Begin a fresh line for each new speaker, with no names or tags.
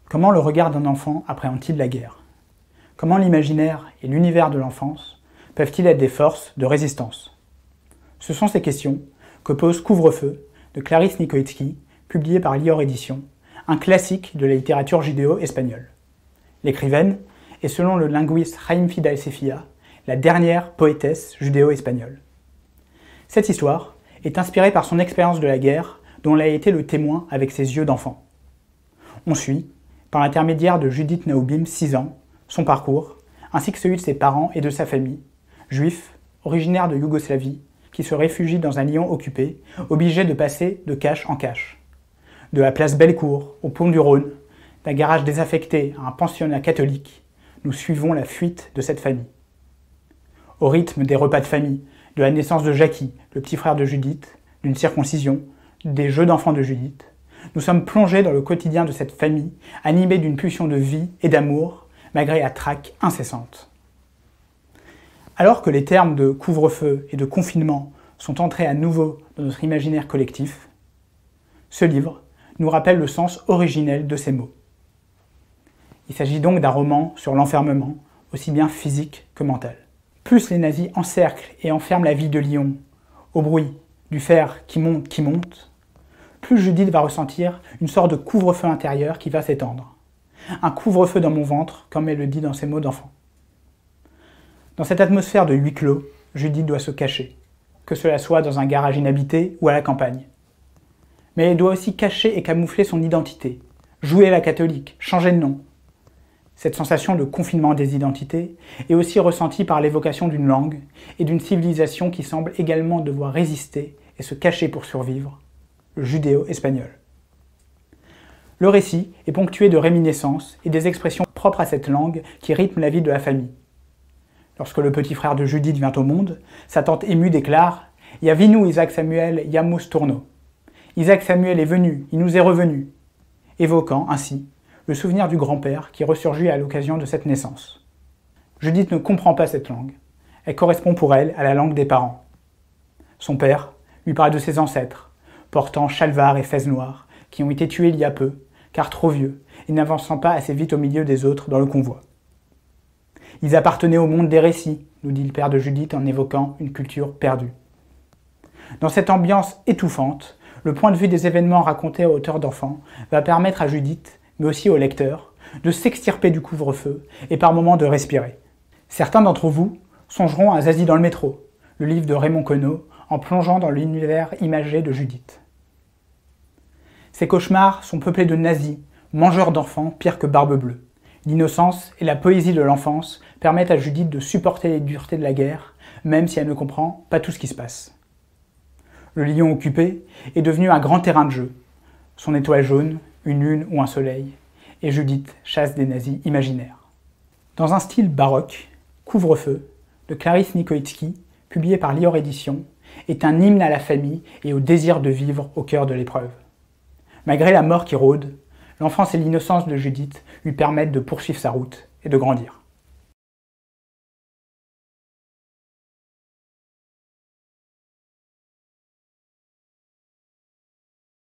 Comment le regard d'un enfant appréhende-t-il la guerre? Comment l'imaginaire et l'univers de l'enfance peuvent-ils être des forces de résistance? Ce sont ces questions que pose Couvre-feu de Clarisse Nicoïtsky, publié par Lior Éditions, un classique de la littérature judéo-espagnole. L'écrivaine est, selon le linguiste Jaime Fidalgo Sefia, la dernière poétesse judéo-espagnole. Cette histoire est inspirée par son expérience de la guerre, dont elle a été le témoin avec ses yeux d'enfant. On suit, par l'intermédiaire de Judith Naoubim, 6 ans, son parcours, ainsi que celui de ses parents et de sa famille, juifs, originaires de Yougoslavie, qui se réfugient dans un Lyon occupé, obligés de passer de cache en cache. De la place Bellecour au pont du Rhône, d'un garage désaffecté à un pensionnat catholique, nous suivons la fuite de cette famille. Au rythme des repas de famille, de la naissance de Jackie, le petit frère de Judith, d'une circoncision, des jeux d'enfants de Judith, nous sommes plongés dans le quotidien de cette famille, animée d'une pulsion de vie et d'amour, malgré la traque incessante. Alors que les termes de couvre-feu et de confinement sont entrés à nouveau dans notre imaginaire collectif, ce livre nous rappelle le sens originel de ces mots. Il s'agit donc d'un roman sur l'enfermement, aussi bien physique que mental. Plus les nazis encerclent et enferment la ville de Lyon, au bruit du fer qui monte, plus Judith va ressentir une sorte de couvre-feu intérieur qui va s'étendre. Un couvre-feu dans mon ventre, comme elle le dit dans ses mots d'enfant. Dans cette atmosphère de huis clos, Judith doit se cacher, que cela soit dans un garage inhabité ou à la campagne. Mais elle doit aussi cacher et camoufler son identité, jouer la catholique, changer de nom. Cette sensation de confinement des identités est aussi ressentie par l'évocation d'une langue et d'une civilisation qui semble également devoir résister et se cacher pour survivre, le judéo-espagnol. Le récit est ponctué de réminiscences et des expressions propres à cette langue qui rythment la vie de la famille. Lorsque le petit frère de Judith vient au monde, sa tante émue déclare « Yavinu Isaac Samuel Yamus Tourno ». Isaac Samuel est venu, il nous est revenu, évoquant ainsi le souvenir du grand-père qui ressurgit à l'occasion de cette naissance. Judith ne comprend pas cette langue. Elle correspond pour elle à la langue des parents. Son père lui parle de ses ancêtres, portant chalvar et fez noire, qui ont été tués il y a peu, car trop vieux, et n'avançant pas assez vite au milieu des autres dans le convoi. Ils appartenaient au monde des récits, nous dit le père de Judith en évoquant une culture perdue. Dans cette ambiance étouffante, le point de vue des événements racontés à hauteur d'enfant va permettre à Judith, mais aussi au lecteur, de s'extirper du couvre-feu et par moments de respirer. Certains d'entre vous songeront à Zazie dans le métro, le livre de Raymond Queneau, en plongeant dans l'univers imagé de Judith. Ces cauchemars sont peuplés de nazis, mangeurs d'enfants pires que Barbe Bleue. L'innocence et la poésie de l'enfance permettent à Judith de supporter les duretés de la guerre, même si elle ne comprend pas tout ce qui se passe. Le Lyon occupé est devenu un grand terrain de jeu. Son étoile jaune, une lune ou un soleil, et Judith chasse des nazis imaginaires. Dans un style baroque, Couvre-feu, de Clarisse Nicoïtsky, publié par Lior Éditions, est un hymne à la famille et au désir de vivre au cœur de l'épreuve. Malgré la mort qui rôde, l'enfance et l'innocence de Judith lui permettent de poursuivre sa route et de grandir.